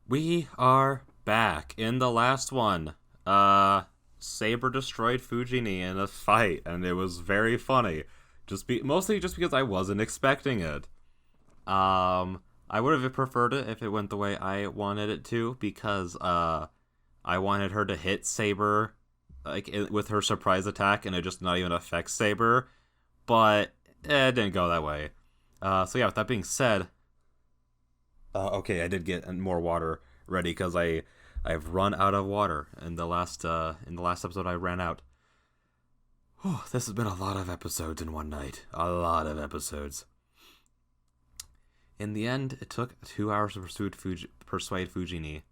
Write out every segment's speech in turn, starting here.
We are back in the last one. Saber destroyed Fujini in a fight, and it was very funny. Mostly just because I wasn't expecting it. I would have preferred it if it went the way I wanted it to, because I wanted her to hit Saber with her surprise attack, and it just not even affect Saber. But it didn't go that way. So yeah, with that being said, okay, I did get more water ready because I've run out of water in the last episode. I ran out. Whew, this has been a lot of episodes in one night. A lot of episodes. In the end, it took 2 hours to persuade Fujini.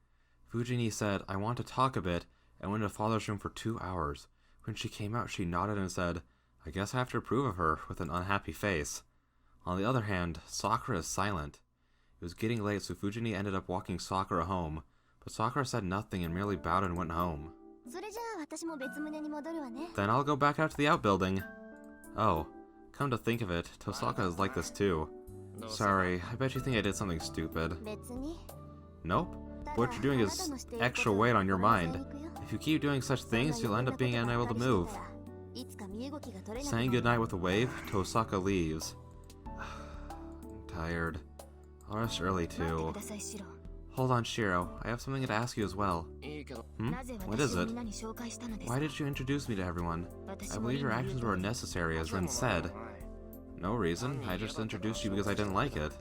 Fujini said, "I want to talk a bit," and went to father's room for 2 hours. When she came out, she nodded and said, "I guess I have to approve of her," with an unhappy face. On the other hand, Sakura is silent. It was getting late, so Fujini ended up walking Sakura home, but Sakura said nothing and merely bowed and went home. Then I'll go back out to the outbuilding. Oh, come to think of it, Tosaka is like this too. Sorry, I bet you think I did something stupid. Nope. What you're doing is extra weight on your mind. If you keep doing such things, you'll end up being unable to move. Saying goodnight with a wave, Tosaka leaves. I'm tired. I'll rest early too. Hold on, Shiro. I have something to ask you as well. What is it? Why did you introduce me to everyone? I believe your actions were unnecessary, as Rin said. No reason. I just introduced you because I didn't like it.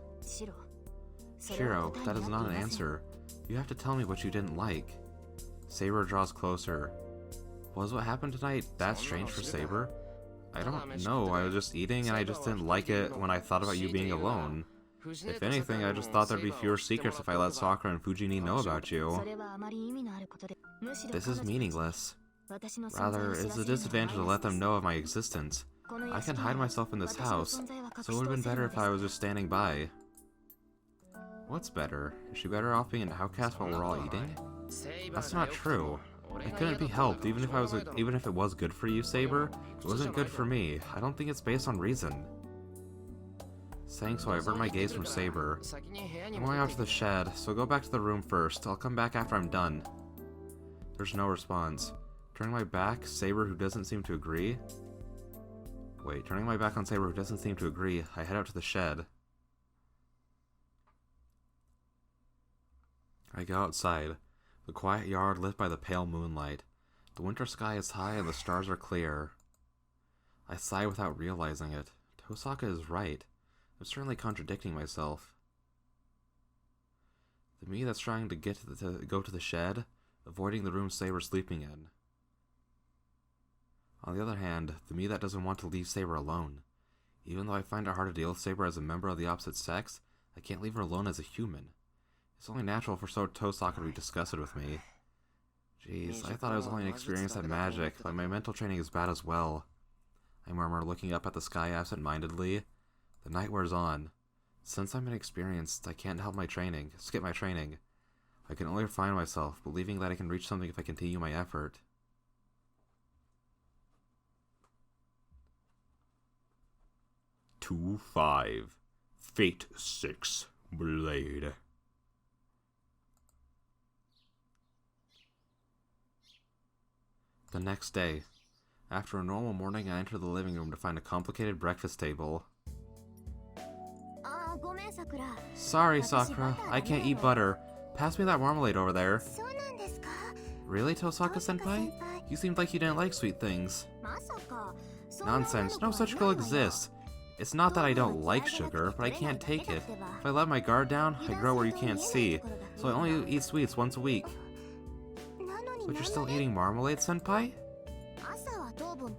Shiro, that is not an answer. You have to tell me what you didn't like. Saber draws closer. Was what happened tonight that strange for Saber? I don't know. I was just eating and I just didn't like it when I thought about you being alone. If anything, I just thought there'd be fewer secrets if I let Sakura and Fujini know about you. This is meaningless. Rather, it's a disadvantage to let them know of my existence. I can hide myself in this house, so it would have been better if I was just standing by. What's better? Is she better off being an outcast while we're all eating? That's not true. It couldn't be helped, even if it was good for you, Saber. It wasn't good for me. I don't think it's based on reason. Saying so, I avert my gaze from Saber. I'm going out to the shed, so go back to the room first. I'll come back after I'm done. There's no response. Turning my back, Saber, who doesn't seem to agree. Turning my back on Saber, who doesn't seem to agree, I head out to the shed. I go outside. The quiet yard lit by the pale moonlight. The winter sky is high and the stars are clear. I sigh without realizing it. Tosaka is right. I'm certainly contradicting myself. The me that's trying to go to the shed, avoiding the room Saber's sleeping in. On the other hand, the me that doesn't want to leave Saber alone. Even though I find it hard to deal with Saber as a member of the opposite sex, I can't leave her alone as a human. It's only natural for Tosaka to be disgusted with me. Jeez, I thought I was only an experienced at magic, but my mental training is bad as well. I murmur, looking up at the sky absent-mindedly. The night wears on. Since I'm inexperienced, I can't skip my training. I can only refine myself, believing that I can reach something if I continue my effort. Two 5. Fate 6. Blade. The next day. After a normal morning, I enter the living room to find a complicated breakfast table. Sorry, Sakura. I can't eat butter. Pass me that marmalade over there. Really, Tosaka-senpai? You seemed like you didn't like sweet things. Nonsense. No such girl exists. It's not that I don't like sugar, but I can't take it. If I let my guard down, I grow where you can't see, so I only eat sweets once a week. But you're still eating marmalade, senpai?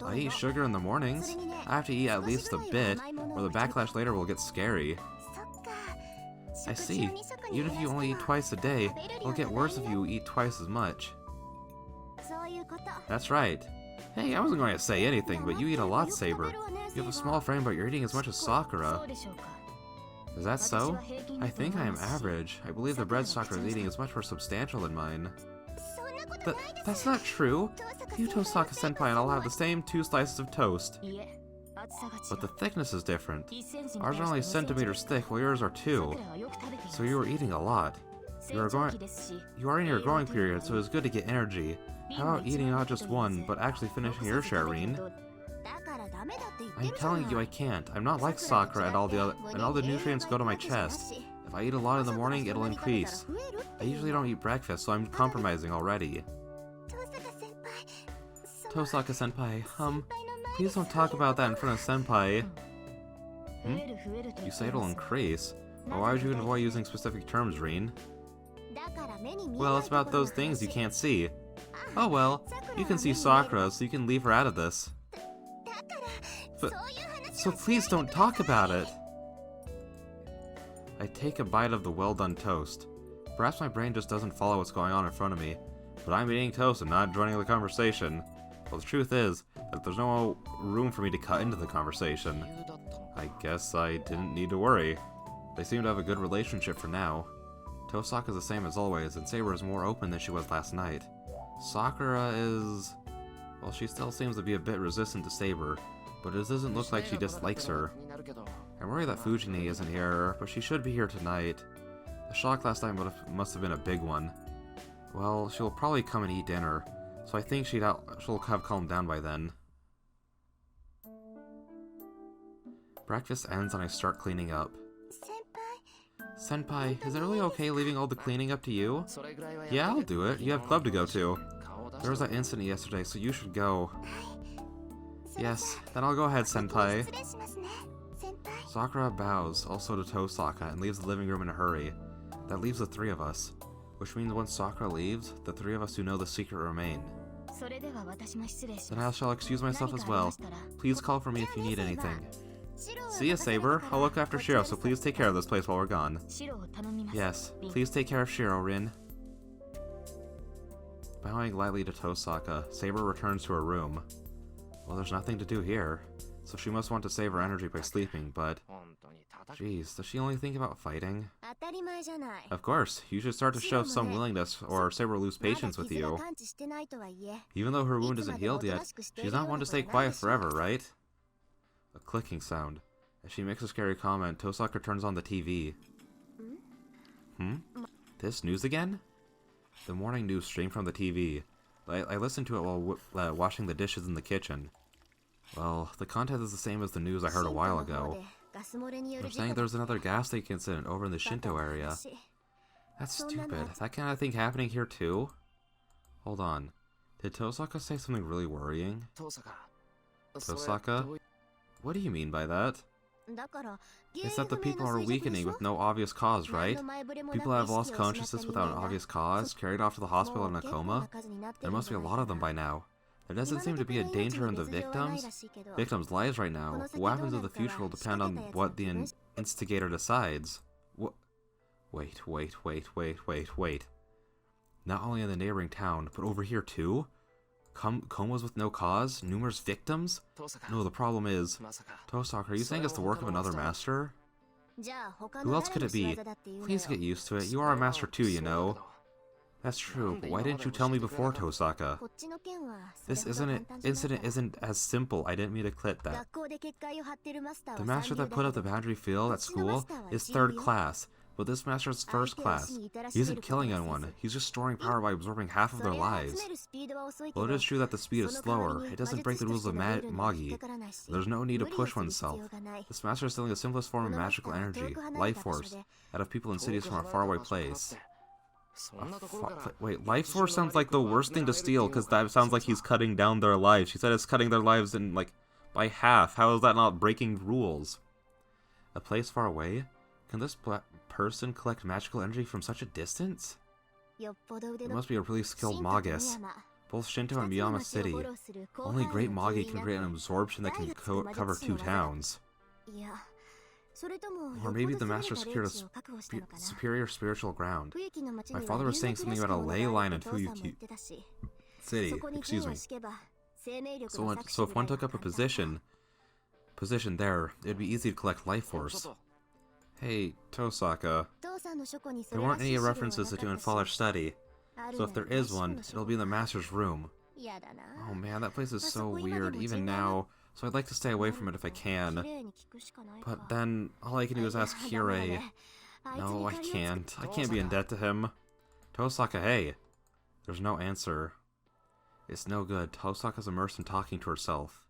I eat sugar in the mornings. I have to eat at least a bit, or the backlash later will get scary. I see. Even if you only eat twice a day, it'll get worse if you eat twice as much. That's right. Hey, I wasn't going to say anything, but you eat a lot, Saber. You have a small frame, but you're eating as much as Sakura. Is that so? I think I am average. I believe the bread Sakura is eating is much more substantial than mine. That's not true. You Tosaka-senpai and I'll have the same 2 slices of toast. But the thickness is different. Ours are only centimeters thick, while yours are 2. So you were eating a lot. You are in your growing period, so it's good to get energy. How about eating not just one, but actually finishing your share, Rin? I'm telling you I can't. I'm not like Sakura and all the nutrients go to my chest. If I eat a lot in the morning, it'll increase. I usually don't eat breakfast, so I'm compromising already. Tosaka-senpai, please don't talk about that in front of Senpai. You say it'll increase? Well, why would you avoid using specific terms, Rin? Well, it's about those things you can't see. Oh well, you can see Sakura, so you can leave her out of this. But, so please don't talk about it! I take a bite of the well-done toast. Perhaps my brain just doesn't follow what's going on in front of me, but I'm eating toast and not joining the conversation. Well, the truth is that there's no room for me to cut into the conversation. I guess I didn't need to worry. They seem to have a good relationship for now. Tosaka's the same as always, and Saber is more open than she was last night. Sakura is... well, she still seems to be a bit resistant to Saber, but it doesn't look like she dislikes her. I'm worried that Fujini isn't here, but she should be here tonight. The shock last night must have been a big one. Well, she'll probably come and eat dinner, so I think she'll have calmed down by then. Breakfast ends and I start cleaning up. Senpai, is it really okay leaving all the cleaning up to you? Yeah, I'll do it. You have club to go to. There was that incident yesterday, so you should go. Yes, then I'll go ahead, Senpai. Sakura bows, also to Tosaka, and leaves the living room in a hurry. That leaves the three of us. Which means once Sakura leaves, the three of us who know the secret remain. Then I shall excuse myself as well. Please call for me if you need anything. See ya, Saber. I'll look after Shiro, so please take care of this place while we're gone. Yes, please take care of Shiro, Rin. Bowing lightly to Tosaka, Saber returns to her room. Well, there's nothing to do here, so she must want to save her energy by sleeping, but... Jeez, does she only think about fighting? Of course, you should start to show some willingness, or Saber will lose patience with you. Even though her wound isn't healed yet, she's not one to stay quiet forever, right? A clicking sound. As she makes a scary comment, Tosaka turns on the TV. This news again? The morning news streamed from the TV. I listened to it while washing the dishes in the kitchen. Well, the content is the same as the news I heard a while ago. They're saying there's another gas leak incident over in the Shinto area. That's stupid. That kind of thing happening here too? Hold on. Did Tosaka say something really worrying? Tosaka? What do you mean by that? It's that the people are weakening with no obvious cause, right? People have lost consciousness without an obvious cause, carried off to the hospital in a coma? There must be a lot of them by now. There doesn't seem to be a danger in the victims' lives right now. What happens in the future will depend on what the instigator decides. Wait. Not only in the neighboring town, but over here too? Comas with no cause? Numerous victims? No, the problem is... Tosaka, are you saying it's the work of another master? Who else could it be? Please get used to it. You are a master too, you know. That's true, but why didn't you tell me before, Tosaka? This incident isn't as simple. I didn't mean to clip that. The master that put up the boundary field at school is 3rd class, but this master is 1st class. He isn't killing anyone. He's just storing power by absorbing half of their lives. Well, it is true that the speed is slower. It doesn't break the rules of Magi. There's no need to push oneself. This master is stealing the simplest form of magical energy, life force, out of people in cities from a faraway place. Wait, life force sounds like the worst thing to steal, because that sounds like he's cutting down their lives. She said it's cutting their lives in, by half. How is that not breaking rules? A place far away? Can this person collect magical energy from such a distance? It must be a really skilled Magus. Both Shinto and Miyama City. Only great Magi can create an absorption that can cover 2 towns. Or maybe the master secured a superior spiritual ground. My father was saying something about a ley line in Fuyuki City. Excuse me. So if one took up a position there, it'd be easy to collect life force. Hey, Tosaka. There weren't any references to in Faller's study, so if there is one, it'll be in the master's room. Oh man, that place is so weird, even now. So I'd like to stay away from it if I can. But then, all I can do is ask Kirei. No, I can't. I can't be in debt to him. Tosaka, hey. There's no answer. It's no good. Tosaka's immersed in talking to herself.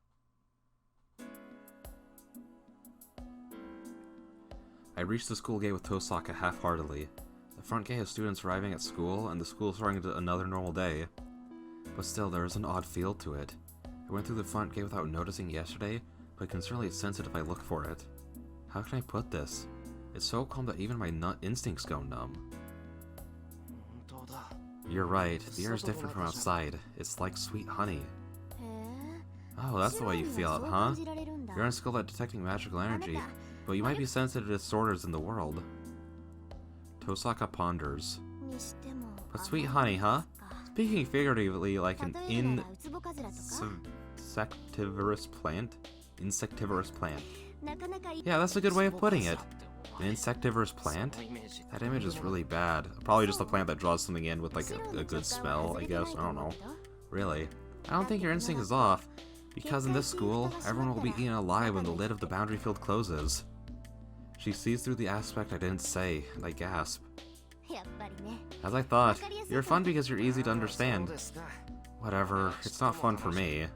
I reached the school gate with Tosaka half-heartedly. The front gate has students arriving at school, and the school is starting another normal day. But still, there is an odd feel to it. I went through the front gate without noticing yesterday, but I can certainly sense it if I look for it. How can I put this? It's so calm that even my nut instincts go numb. You're right, the air is different from outside. It's like sweet honey. Oh, that's the way you feel it, huh? You're unskilled at detecting magical energy, but you might be sensitive to disorders in the world. Tosaka ponders. But sweet honey, huh? Speaking figuratively, like an insectivorous plant? Insectivorous plant. Yeah, that's a good way of putting it. An insectivorous plant? That image is really bad. Probably just a plant that draws something in with like a good smell, I guess. I don't know. Really. I don't think your instinct is off, because in this school, everyone will be eaten alive when the lid of the boundary field closes. She sees through the aspect I didn't say, and I gasp. As I thought, you're fun because you're easy to understand. Whatever, it's not fun for me.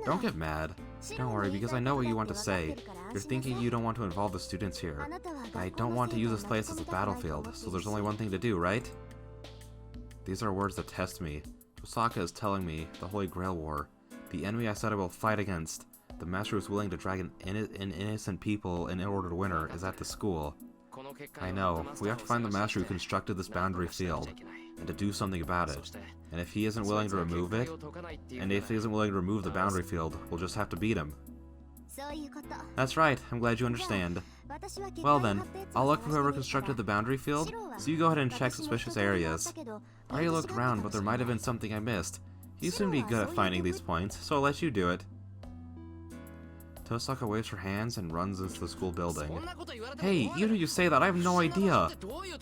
Don't get mad. Don't worry, because I know what you want to say. You're thinking you don't want to involve the students here. I don't want to use this place as a battlefield, so there's only one thing to do, right? These are words that test me. Tosaka is telling me, the Holy Grail War. The enemy I said I will fight against. The master who is willing to drag an innocent people in order to win her is at the school. I know. We have to find the master who constructed this boundary field, and to do something about it. And if he isn't willing to remove it, and if he isn't willing to remove the boundary field, we'll just have to beat him. That's right. I'm glad you understand. Well then, I'll look for whoever constructed the boundary field, so you go ahead and check suspicious areas. I already looked around, but there might have been something I missed. You seem to be good at finding these points, so I'll let you do it. Tosaka waves her hands and runs into the school building. Hey, even if you say that, I have no idea!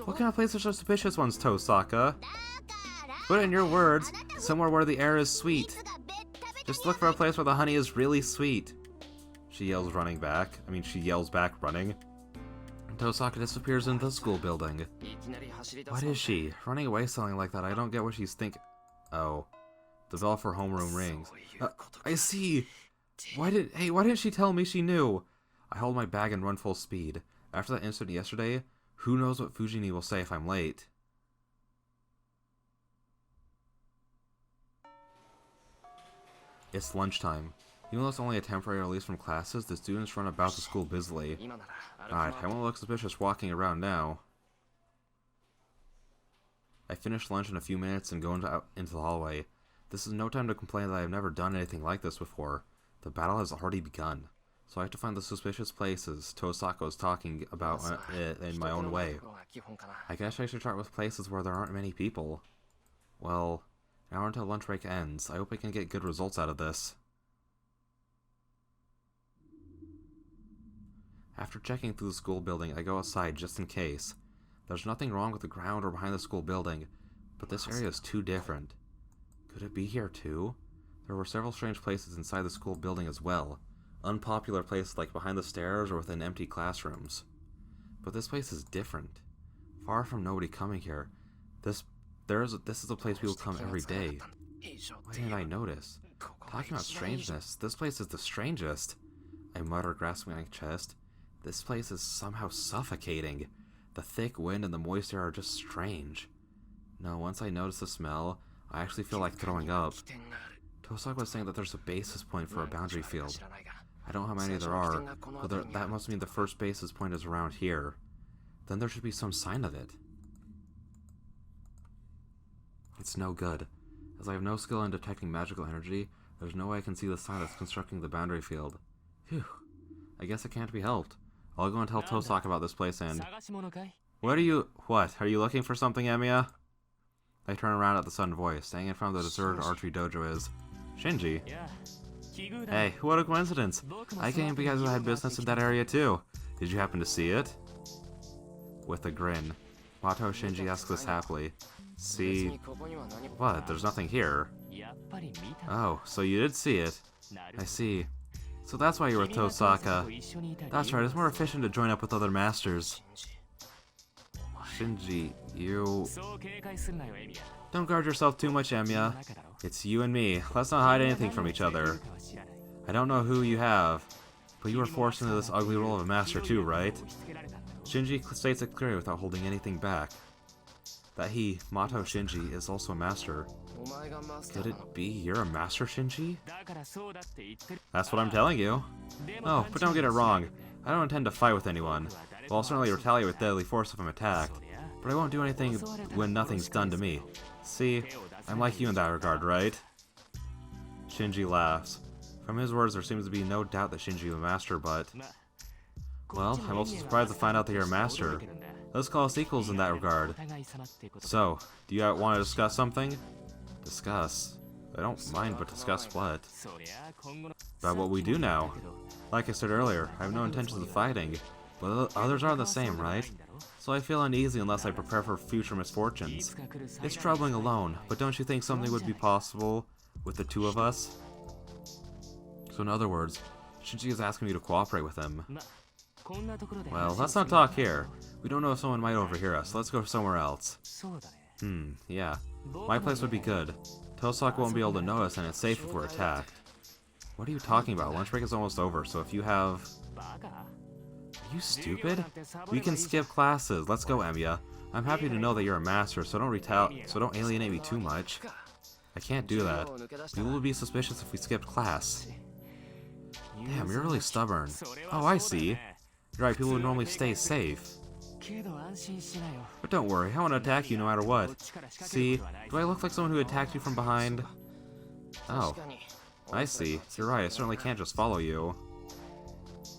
What kind of place are suspicious ones, Tosaka? Put it in your words, somewhere where the air is sweet. Just look for a place where the honey is really sweet. She yells back, running. Tosaka disappears into the school building. What is she? Running away something like that, I don't get what she's thinking. Oh. The bell for homeroom rings. I see! Why didn't she tell me she knew? I hold my bag and run full speed. After that incident yesterday, who knows what Fujini will say if I'm late. It's lunchtime. Even though it's only a temporary release from classes, the students run about the school busily. Alright, I won't look suspicious walking around now. I finish lunch in a few minutes and go into the hallway. This is no time to complain that I have never done anything like this before. The battle has already begun, so I have to find the suspicious places Tosaka is talking about in my own way. I guess I should start with places where there aren't many people. Well, an hour until lunch break ends. I hope I can get good results out of this. After checking through the school building, I go outside just in case. There's nothing wrong with the ground or behind the school building, but this area is too different. Could it be here too? There were several strange places inside the school building as well. Unpopular places like behind the stairs or within empty classrooms. But this place is different. Far from nobody coming here. This is a place people come every day. Why didn't I notice? Talking about strangeness, this place is the strangest. I mutter, grasping my chest. This place is somehow suffocating. The thick wind and the moist air are just strange. No, once I notice the smell, I actually feel like throwing up. Tosaka was saying that there's a basis point for a boundary field. I don't know how many there are, but that must mean the first basis point is around here. Then there should be some sign of it. It's no good. As I have no skill in detecting magical energy, there's no way I can see the sign that's constructing the boundary field. Phew. I guess it can't be helped. I'll go and tell Tosaka about this place and... What? Are you looking for something, Emiya? I turn around at the sudden voice. Standing in front of the deserted archery dojo is... Shinji. Hey, what a coincidence. I came because I had business in that area too. Did you happen to see it? With a grin, Mato Shinji asks this happily. See... What? There's nothing here. Oh, so you did see it. I see. So that's why you're with Tosaka. That's right, it's more efficient to join up with other masters. Shinji, you... Don't guard yourself too much, Emiya. It's you and me. Let's not hide anything from each other. I don't know who you have, but you were forced into this ugly role of a master too, right? Shinji states it clearly without holding anything back. That he, Mato Shinji, is also a master. Could it be you're a master, Shinji? That's what I'm telling you. Oh, but don't get it wrong. I don't intend to fight with anyone. Well, I'll certainly retaliate with deadly force if I'm attacked. But I won't do anything when nothing's done to me. See, I'm like you in that regard, right? Shinji laughs. From his words, there seems to be no doubt that Shinji is a master, but... Well, I'm also surprised to find out that you're a master. Let's call us equals in that regard. So, do you want to discuss something? Discuss? I don't mind, but discuss what? About what we do now. Like I said earlier, I have no intentions of fighting, but others are the same, right? So I feel uneasy unless I prepare for future misfortunes. It's troubling alone, but don't you think something would be possible with the two of us? So in other words, Shinji is asking me to cooperate with him. Well, let's not talk here. We don't know if someone might overhear us. Let's go somewhere else. Yeah. My place would be good. Tosaka won't be able to notice, and it's safe if we're attacked. What are you talking about? Lunch break is almost over, so if you have... Are you stupid? We can skip classes. Let's go, Emiya. I'm happy to know that you're a master, so don't alienate me too much. I can't do that. People would be suspicious if we skipped class. Damn, you're really stubborn. Oh, I see. You're right, people would normally stay safe. But don't worry, I won't attack you no matter what. See, do I look like someone who attacked you from behind? Oh, I see. You're right, I certainly can't just follow you.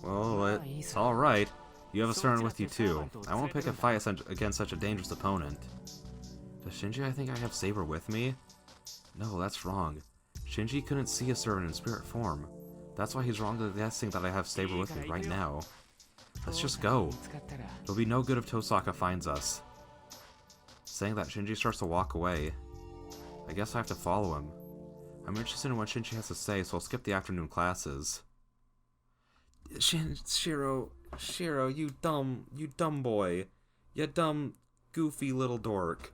Well, it's alright. You have a servant with you too. I won't pick a fight against such a dangerous opponent. Does Shinji I think I have Saber with me? No, that's wrong. Shinji couldn't see a servant in spirit form. That's why he's wrong to guessing that I have Saber with me right now. Let's just go. It'll be no good if Tosaka finds us. Saying that, Shinji starts to walk away. I guess I have to follow him. I'm interested in what Shinji has to say, so I'll skip the afternoon classes. Shiro, you dumb boy. You dumb, goofy little dork.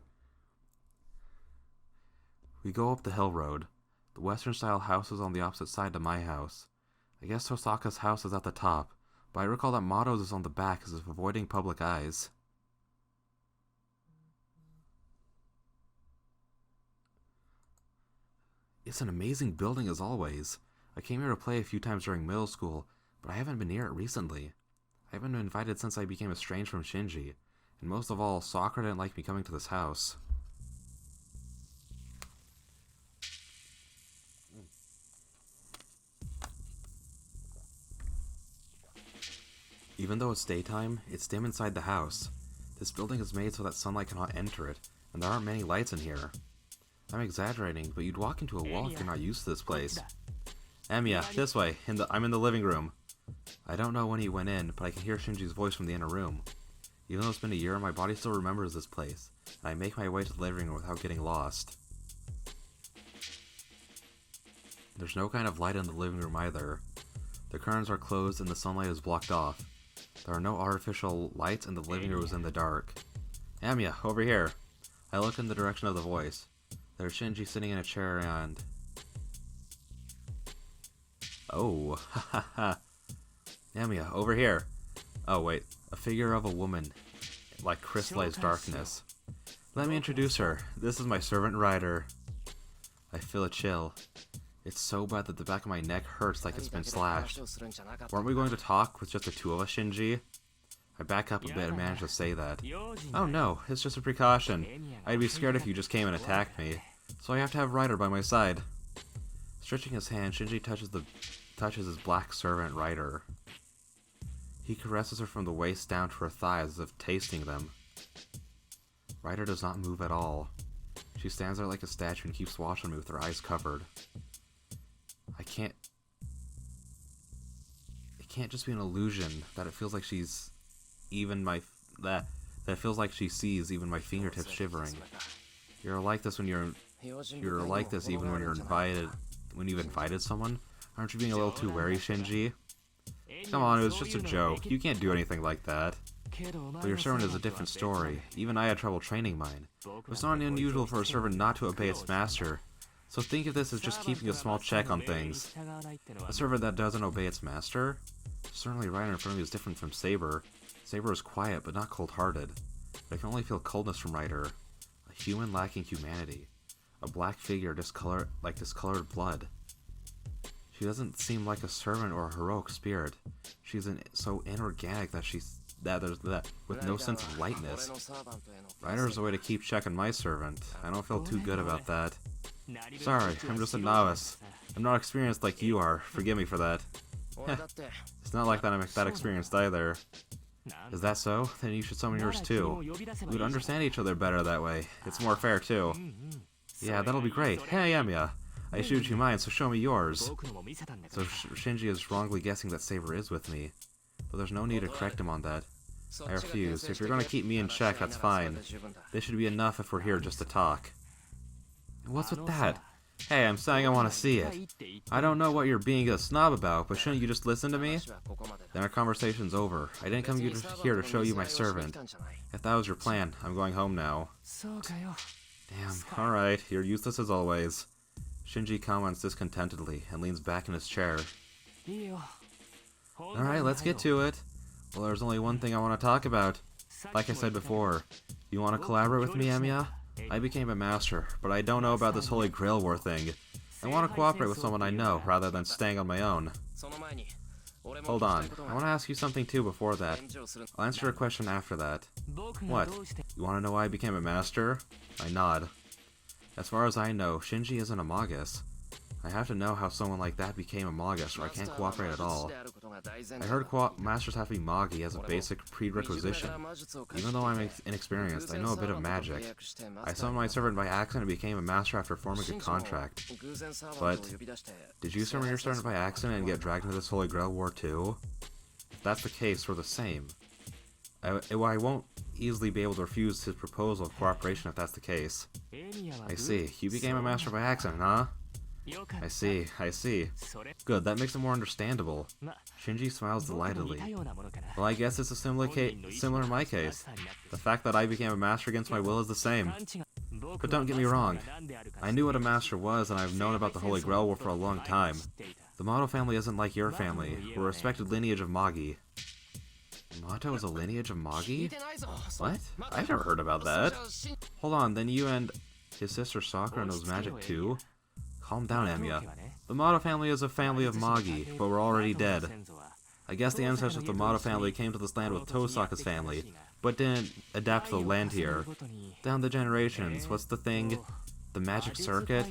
We go up the hill road. The western-style house is on the opposite side to my house. I guess Tosaka's house is at the top, but I recall that Mato's is on the back as if avoiding public eyes. It's an amazing building as always. I came here to play a few times during middle school, but I haven't been near it recently. I haven't been invited since I became estranged from Shinji, and most of all, Sakura didn't like me coming to this house. Even though it's daytime, it's dim inside the house. This building is made so that sunlight cannot enter it, and there aren't many lights in here. I'm exaggerating, but you'd walk into a wall if you're not used to this place. Emiya, this way. I'm in the living room. I don't know when he went in, but I can hear Shinji's voice from the inner room. Even though it's been a year, my body still remembers this place, and I make my way to the living room without getting lost. There's no kind of light in the living room either. The curtains are closed and the sunlight is blocked off. There are no artificial lights and the living room is in the dark. Emiya, over here. I look in the direction of the voice. There's Shinji sitting in a chair and... Oh, hahaha. Emiya, over here. Oh wait, a figure of a woman, like crystallized darkness. Let me introduce her. This is my servant Ryder. I feel a chill. It's so bad that the back of my neck hurts like it's been slashed. Weren't we going to talk with just the two of us, Shinji? I back up a bit and manage to say that. Oh no, it's just a precaution. I'd be scared if you just came and attacked me. So I have to have Ryder by my side. Stretching his hand, Shinji touches his black servant Ryder. He caresses her from the waist down to her thighs as if tasting them. Ryder does not move at all. She stands there like a statue and keeps watching me with her eyes covered. It can't just be an illusion that it feels like she's even that it feels like she sees even my fingertips shivering. You're like this even when you've invited someone. Aren't you being a little too wary, Shinji? Come on, it was just a joke. You can't do anything like that. But your servant is a different story. Even I had trouble training mine. It's not unusual for a servant not to obey its master. So think of this as just keeping a small check on things. A servant that doesn't obey its master? Certainly Reiner in front of me is different from Saber. Saber is quiet but not cold-hearted. But I can only feel coldness from Reiner. A human lacking humanity. A black figure discolored blood. She doesn't seem like a servant or a heroic spirit. She's so inorganic that with no sense of lightness. Reiner is a way to keep check on my servant. I don't feel too good about that. Sorry, I'm just a novice. I'm not experienced like you are. Forgive me for that. It's not like that I'm that experienced either. Is that so? Then you should summon yours too. We would understand each other better that way. It's more fair too. Yeah, that'll be great. Hey, Amiya. I issued you mine, so show me yours. So Shinji is wrongly guessing that Saber is with me. But there's no need to correct him on that. I refuse. If you're gonna keep me in check, that's fine. This should be enough if we're here just to talk. What's with that? Hey, I'm saying I want to see it. I don't know what you're being a snob about, but shouldn't you just listen to me? Then our conversation's over. I didn't come here to show you my servant. If that was your plan, I'm going home now. Damn, alright, you're useless as always. Shinji comments discontentedly and leans back in his chair. Alright, let's get to it. Well, there's only one thing I want to talk about. Like I said before, you want to collaborate with me, Amiya? I became a master, but I don't know about this Holy Grail War thing. I want to cooperate with someone I know, rather than staying on my own. Hold on, I want to ask you something too before that. I'll answer your question after that. What? You want to know why I became a master? I nod. As far as I know, Shinji isn't a Magus. I have to know how someone like that became a Magus, or I can't cooperate at all. I heard masters have to be Magi as a basic prerequisition. Even though I'm inexperienced, I know a bit of magic. I summoned my servant by accident and became a master after forming a contract. But, did you summon your servant by accident and get dragged into this Holy Grail War too? If that's the case, we're the same. I won't easily be able to refuse his proposal of cooperation if that's the case. I see. You became a master by accident, huh? I see. Good, that makes it more understandable. Shinji smiles delightedly. Well, I guess it's a similar in my case. The fact that I became a master against my will is the same. But don't get me wrong. I knew what a master was, and I've known about the Holy Grail War for a long time. The Mato family isn't like your family. We're a respected lineage of Magi. Mato is a lineage of Magi? What? I've never heard about that. Hold on, then you and his sister Sakura knows magic too? Calm down, Amiya. The Mato family is a family of Magi, but we're already dead. I guess the ancestors of the Mato family came to this land with Tosaka's family, but didn't adapt to the land here. Down the generations, what's the thing? The magic circuit?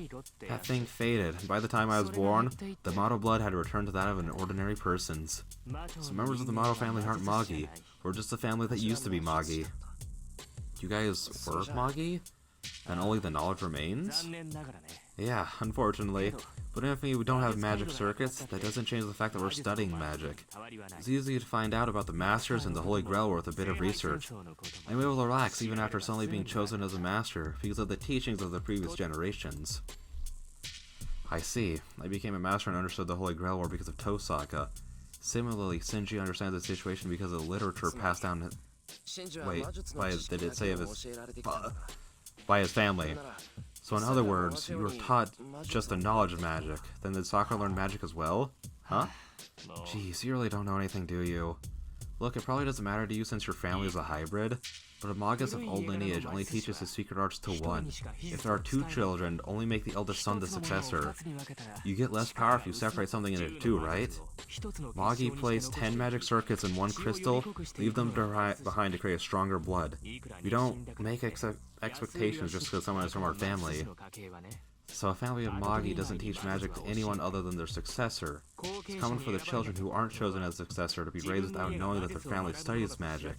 That thing faded, and by the time I was born, the Mato blood had returned to that of an ordinary person's. So members of the Mato family aren't Magi, we're just a family that used to be Magi. You guys were Magi? And only the knowledge remains? Yeah, unfortunately. But if we don't have magic circuits, that doesn't change the fact that we're studying magic. It's easy to find out about the Masters and the Holy Grail with a bit of research. I'm able to relax even after suddenly being chosen as a Master, because of the teachings of the previous generations. I see. I became a Master and understood the Holy Grail War because of Tosaka. Similarly, Shinji understands the situation because of the literature passed down... Wait, did it say of his... by his family. So in other words, you were taught just the knowledge of magic. Then did Sakura learn magic as well? Huh? Jeez, you really don't know anything, do you? Look, it probably doesn't matter to you since your family is a hybrid, but a Magus of old lineage only teaches his secret arts to one. If there are two children, only make the eldest son the successor. You get less power if you separate something into two, right? Magi place 10 magic circuits in one crystal, leave them behind to create a stronger blood. We don't make expectations just because someone is from our family. So a family of Magi doesn't teach magic to anyone other than their successor. It's common for the children who aren't chosen as successor to be raised without knowing that their family studies magic,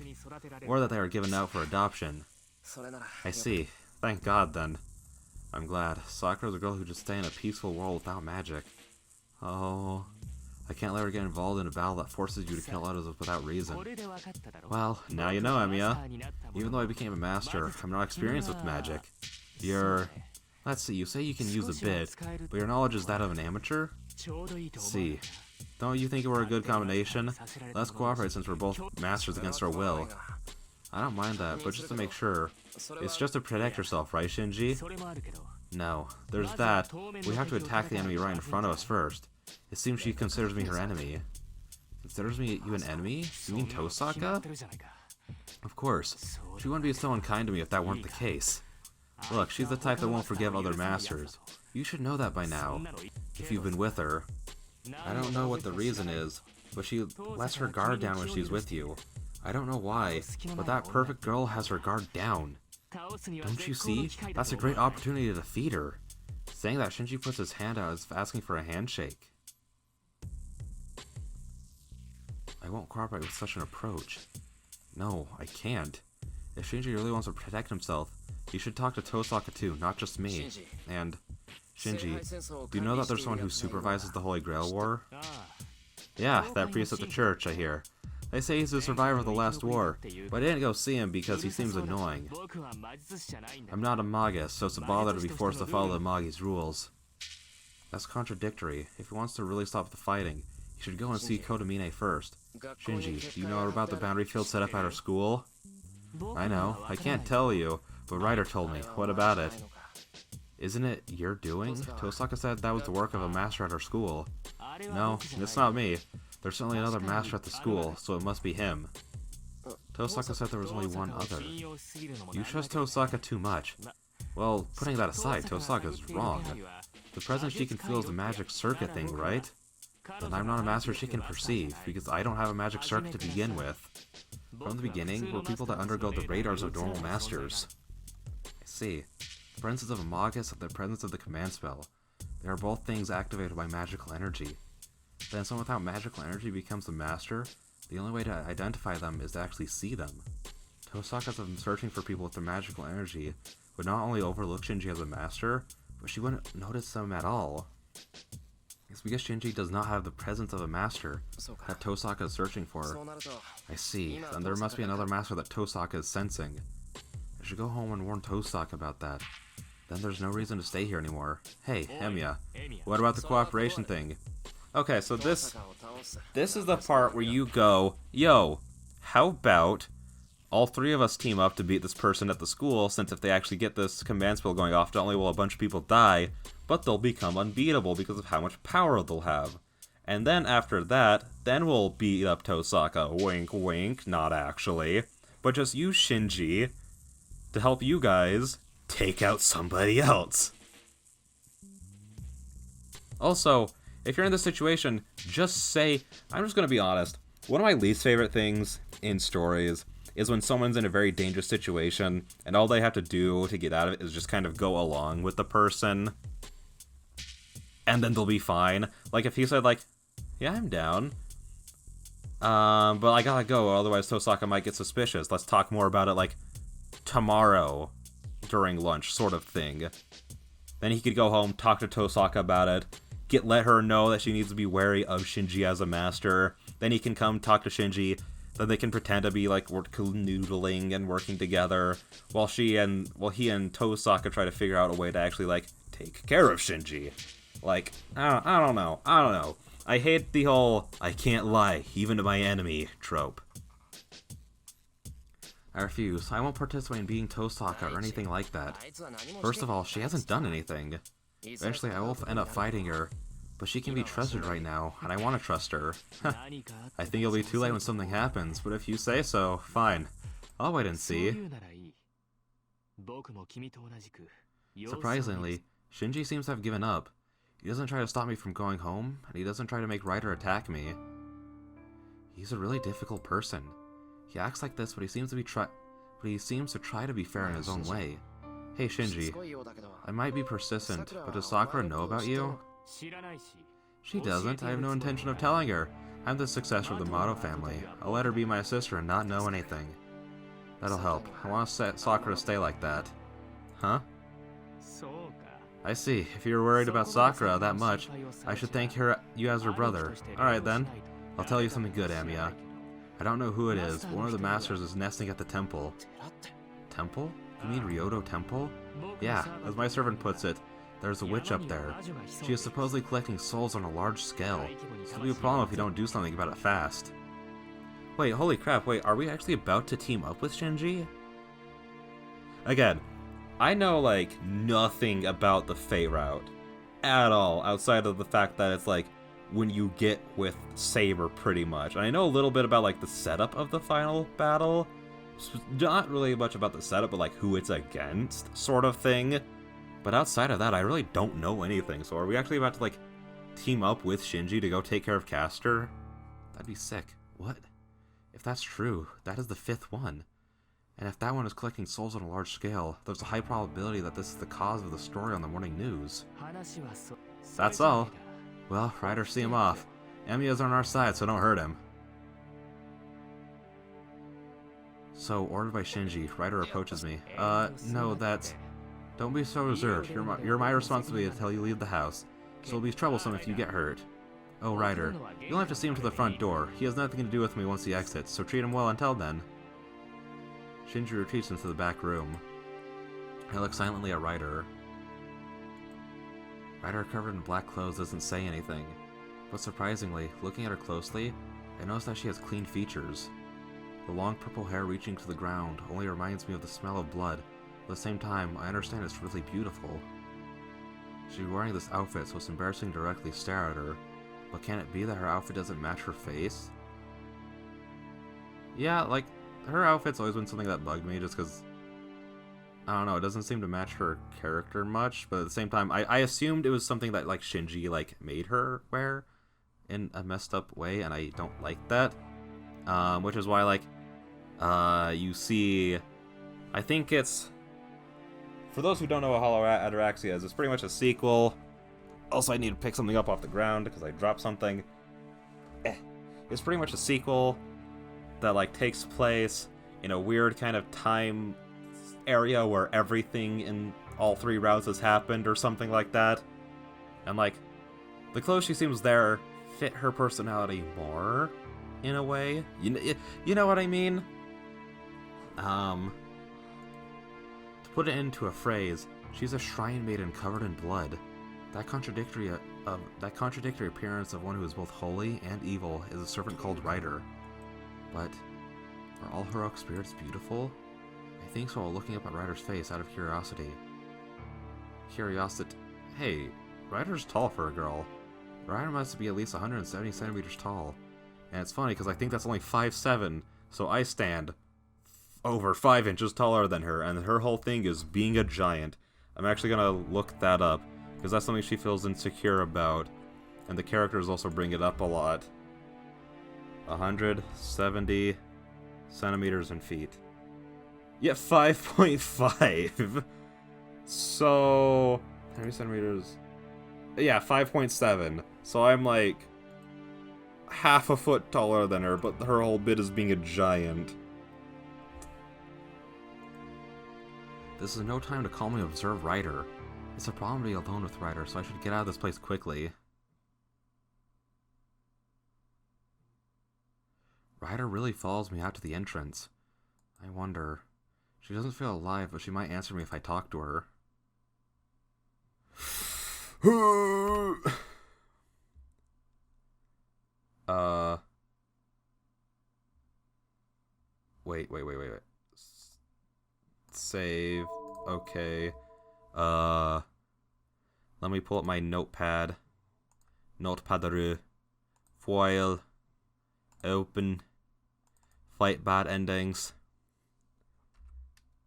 or that they are given out for adoption. I see. Thank God, then. I'm glad. Sakura's a girl who just stay in a peaceful world without magic. Oh... I can't let her get involved in a battle that forces you to kill others without reason. Well, now you know, Amiya. Even though I became a master, I'm not experienced with magic. Let's see, you say you can use a bit, but your knowledge is that of an amateur? See. Don't you think we're a good combination? Let's cooperate since we're both masters against our will. I don't mind that, but just to make sure. It's just to protect yourself, right, Shinji? No, there's that. We have to attack the enemy right in front of us first. It seems she considers me her enemy. Considers me you an enemy? You mean Tosaka? Of course. She wouldn't be so unkind to me if that weren't the case. Look, she's the type that won't forgive other masters. You should know that by now, if you've been with her. I don't know what the reason is, but she lets her guard down when she's with you. I don't know why, but that perfect girl has her guard down. Don't you see? That's a great opportunity to defeat her. Saying that, Shinji puts his hand out as if asking for a handshake. I won't cooperate with such an approach. No, I can't. If Shinji really wants to protect himself, he should talk to Tosaka too, not just me. And, Shinji, do you know that there's someone who supervises the Holy Grail War? Yeah, that priest at the church, I hear. They say he's a survivor of the last war, but I didn't go see him because he seems annoying. I'm not a Magus, so it's a bother to be forced to follow the Magi's rules. That's contradictory. If he wants to really stop the fighting, he should go and see Kotomine first. Shinji, do you know about the boundary field set up at our school? I know. I can't tell you, but Ryder told me. What about it? Isn't it your doing? Tosaka said that was the work of a master at our school. No, it's not me. There's certainly another master at the school, so it must be him. Tosaka said there was only one other. You trust Tosaka too much. Well, putting that aside, Tosaka's wrong. The presence she can feel is the magic circuit thing, right? Then I'm not a master she can perceive, because I don't have a magic circuit to begin with. From the beginning, we're people that undergo the radars of normal masters. I see. The presence of a Magus and the presence of the command spell. They are both things activated by magical energy. Then someone without magical energy becomes the master. The only way to identify them is to actually see them. Tosaka's been searching for people with the magical energy would not only overlook Shinji as a master, but she wouldn't notice them at all. It's because Shinji does not have the presence of a master that Tosaka is searching for. I see. Then there must be another master that Tosaka is sensing. I should go home and warn Tosaka about that. Then there's no reason to stay here anymore. Hey, Emiya, what about the cooperation thing? Okay, so this is the part where you go, yo, how about all three of us team up to beat this person at the school, since if they actually get this command spell going off, not only will a bunch of people die, but they'll become unbeatable because of how much power they'll have. And then after that, then we'll beat up Tosaka. Wink, wink, not actually. But just use Shinji to help you guys take out somebody else. Also, if you're in this situation, just say, I'm just going to be honest, one of my least favorite things in stories is when someone's in a very dangerous situation, and all they have to do to get out of it is just kind of go along with the person, and then they'll be fine. Like, if he said, like, yeah, I'm down, but I gotta go, otherwise Tosaka might get suspicious. Let's talk more about it, like, tomorrow during lunch, sort of thing. Then he could go home, talk to Tosaka about it, let her know that she needs to be wary of Shinji as a master. Then he can come talk to Shinji. Then they can pretend to be like noodling and working together, while he and Tosaka try to figure out a way to actually like take care of Shinji. Like, I don't know. I hate the whole I can't lie even to my enemy trope. I refuse. I won't participate in beating Tosaka or anything like that. First of all, she hasn't done anything. Eventually I will end up fighting her, but she can be trusted right now, and I want to trust her. I think it'll be too late when something happens, but if you say so, fine. I'll wait and see. Surprisingly, Shinji seems to have given up. He doesn't try to stop me from going home, and he doesn't try to make Ryder attack me. He's a really difficult person. He acts like this, but he seems to try to be fair in his own way. Hey Shinji, I might be persistent, but does Sakura know about you? She doesn't. I have no intention of telling her. I'm the successor of the Mato family. I'll let her be my sister and not know anything. That'll help. I want Sakura to stay like that. Huh? I see. If you're worried about Sakura that much, I should thank you as her brother. Alright then. I'll tell you something good, Emiya. I don't know who it is, but one of the masters is nesting at the temple. Temple? You mean Ryoto Temple? Yeah, as my servant puts it, There's a witch up there. She is supposedly collecting souls on a large scale. This will be a problem if we don't do something about it fast. Wait, holy crap, wait, are we actually about to team up with Shinji? Again, I know, like, nothing about the Fate route at all, outside of the fact that it's, like, when you get with Saber, pretty much. And I know a little bit about, like, the setup of the final battle. Not really much about the setup, but, like, who it's against, sort of thing. But outside of that, I really don't know anything. So are we actually about to, like, team up with Shinji to go take care of Castor? That'd be sick. What? If that's true, that is the 5th one. And if that one is collecting souls on a large scale, there's a high probability that this is the cause of the story on the morning news. That's all. Well, Ryder, see him off. Emiya's on our side, so don't hurt him. So, ordered by Shinji, Ryder approaches me. No, that's... Don't be so reserved. You're my responsibility until you leave the house. So it'll be troublesome if you get hurt. Oh, Ryder, you'll have to see him to the front door. He has nothing to do with me once he exits, so treat him well until then. Shinji retreats into the back room. I look silently at Ryder. Ryder, covered in black clothes, doesn't say anything. But surprisingly, looking at her closely, I notice that she has clean features. The long purple hair reaching to the ground only reminds me of the smell of blood. At the same time, I understand it's really beautiful. She's wearing this outfit, so it's embarrassing to directly stare at her. But can it be that her outfit doesn't match her face? Yeah, like, her outfit's always been something that bugged me, just because, I don't know, it doesn't seem to match her character much, but at the same time, I assumed it was something that, like, Shinji, like, made her wear in a messed up way, and I don't like that. Which is why, like, you see, I think it's, for those who don't know what Hollow Ataraxia is, it's pretty much a sequel. Also, I need to pick something up off the ground because I dropped something. It's pretty much a sequel that, like, takes place in a weird kind of time area where everything in all 3 routes has happened or something like that. And, like, the clothes she seems there fit her personality more, in a way. You know what I mean? To put it into a phrase, she's a shrine maiden covered in blood. That contradictory appearance of one who is both holy and evil is a servant called Ryder. But are all heroic spirits beautiful? I think so while looking up at Ryder's face out of curiosity. Hey, Ryder's tall for a girl. Ryder must be at least 170 centimeters tall. And it's funny because I think that's only 5'7", so I stand over 5 inches taller than her, and her whole thing is being a giant. I'm actually gonna look that up, because that's something she feels insecure about, and the characters also bring it up a lot. 170 centimeters in feet. Yeah, 5.5. So, how many centimeters? Yeah, 5.7. So I'm like half a foot taller than her, but her whole bit is being a giant. This is no time to calmly observe Ryder. It's a problem to be alone with Ryder, so I should get out of this place quickly. Ryder really follows me out to the entrance. I wonder. She doesn't feel alive, but she might answer me if I talk to her. Wait. Save. Okay. Let me pull up my notepad. Notepad. Foil. Open. Fight bad endings.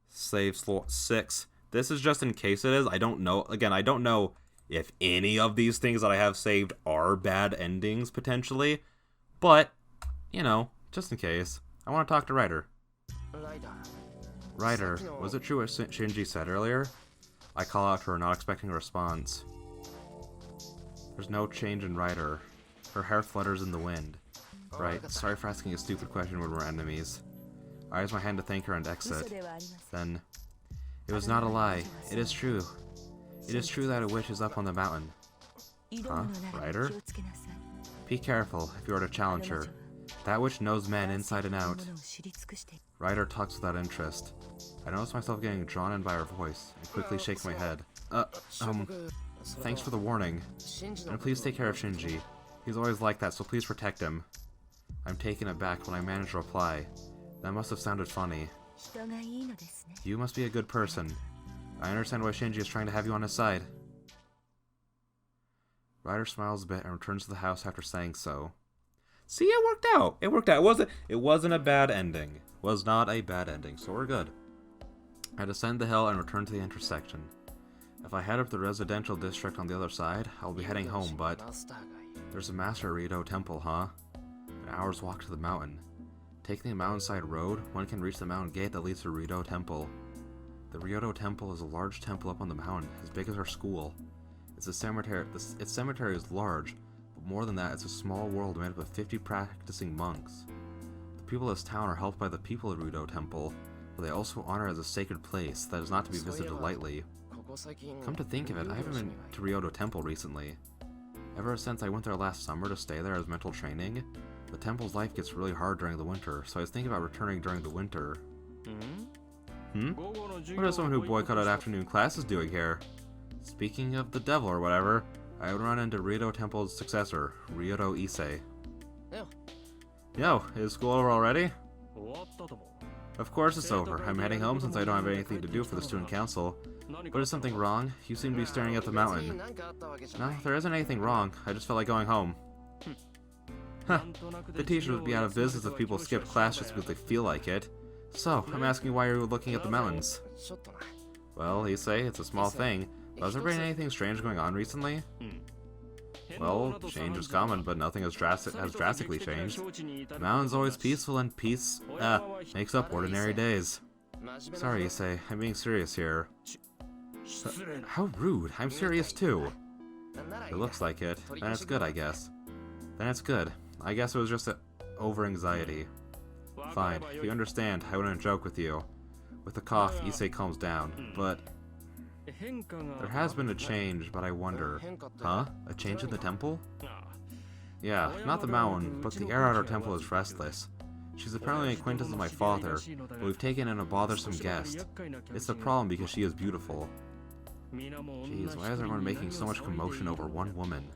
Save slot 6. This is just in case it is. I don't know. Again, I don't know if any of these things that I have saved are bad endings, potentially. But, you know, just in case. I want to talk to Ryder. Ryder, was it true what Shinji said earlier? I call out to her, not expecting a response. There's no change in Ryder. Her hair flutters in the wind. Right, sorry for asking a stupid question when we're enemies. I raise my hand to thank her and exit. Then, it was not a lie. It is true. It is true that a witch is up on the mountain. Huh? Ryder? Be careful if you are to challenge her. That witch knows men inside and out. Ryder talks without interest. I notice myself getting drawn in by her voice, and quickly shake my head. Thanks for the warning. And please take care of Shinji. He's always like that, so please protect him. I'm taken aback when I managed to reply. That must have sounded funny. You must be a good person. I understand why Shinji is trying to have you on his side. Ryder smiles a bit and returns to the house after saying so. See, it worked out. It worked out. It wasn't a bad ending. Was not a bad ending, so we're good. I descend the hill and return to the intersection. If I head up the residential district on the other side, I'll be heading home, but there's a Master Rito temple, huh? An hour's walk to the mountain. Taking the mountainside road, one can reach the mountain gate that leads to Rito Temple. The Rito Temple is a large temple up on the mountain, as big as our school. It's a cemetery. Its cemetery is large, but more than that, it's a small world made up of 50 practicing monks. The people of this town are helped by the people of Rito Temple, but they also honor it as a sacred place that is not to be visited lightly. Come to think of it, I haven't been to Rito Temple recently. Ever since I went there last summer to stay there as mental training, the temple's life gets really hard during the winter, so I was thinking about returning during the winter. What is someone who boycotted afternoon classes doing here? Speaking of the devil or whatever, I would run into Rito Temple's successor, Ryoto Issei. Yo, is school over already? Of course it's over. I'm heading home since I don't have anything to do for the student council. But is something wrong? You seem to be staring at the mountain. No, there isn't anything wrong. I just felt like going home. Huh. The teacher would be out of business if people skip class just because they feel like it. So, I'm asking why you're looking at the mountains. Well, Issei, it's a small thing. But has there been anything strange going on recently? Well, change is common, but nothing has drastically changed. The mountain's always peaceful, and peace makes up ordinary days. Sorry, Issei, I'm being serious here. How rude, I'm serious too. It looks like it. Then it's good, I guess. Then it's good. I guess it was just over-anxiety. Fine, if you understand, I wouldn't joke with you. With a cough, Issei calms down, but... There has been a change, but I wonder... Huh? A change in the temple? Yeah, not the mountain, but the air at our temple is restless. She's apparently an acquaintance of my father, but we've taken in a bothersome guest. It's a problem because she is beautiful. Jeez, why is everyone making so much commotion over one woman?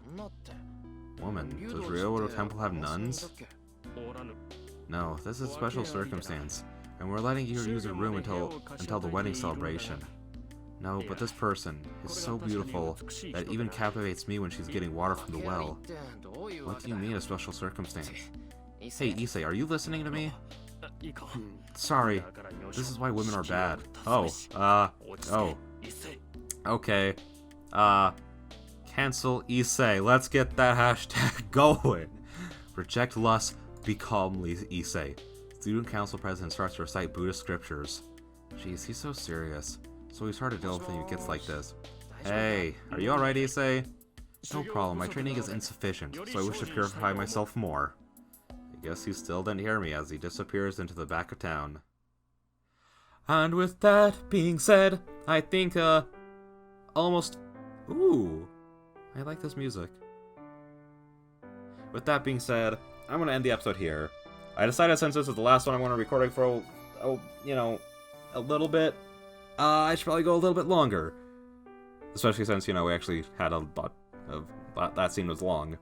Woman? Does Ryoto Temple have nuns? No, this is a special circumstance, and we're letting you use a room until the wedding celebration. No, but this person is so beautiful that it even captivates me when she's getting water from the well. What do you mean a special circumstance? Hey, Issei, are you listening to me? Sorry, this is why women are bad. Okay. Cancel Issei. Let's get that hashtag going. Reject lust, be calmly Issei. Student council president starts to recite Buddhist scriptures. Jeez, he's so serious. So he's hard to deal with when he gets like this. Hey, are you alright, Issei? No problem, my training is insufficient, so I wish to purify myself more. I guess he still didn't hear me as he disappears into the back of town. And with that being said, I think, almost... Ooh, I like this music. With that being said, I'm going to end the episode here. I decided since this is the last one I'm going to be recording for, a little bit, I should probably go a little bit longer. Especially since, we actually had a lot of... That scene was long.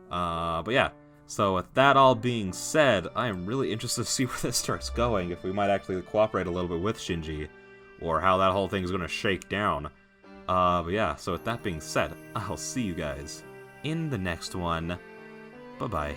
But yeah. So with that all being said, I am really interested to see where this starts going, if we might actually cooperate a little bit with Shinji, or how that whole thing is going to shake down. But yeah, so with that being said, I'll see you guys in the next one. Bye-bye.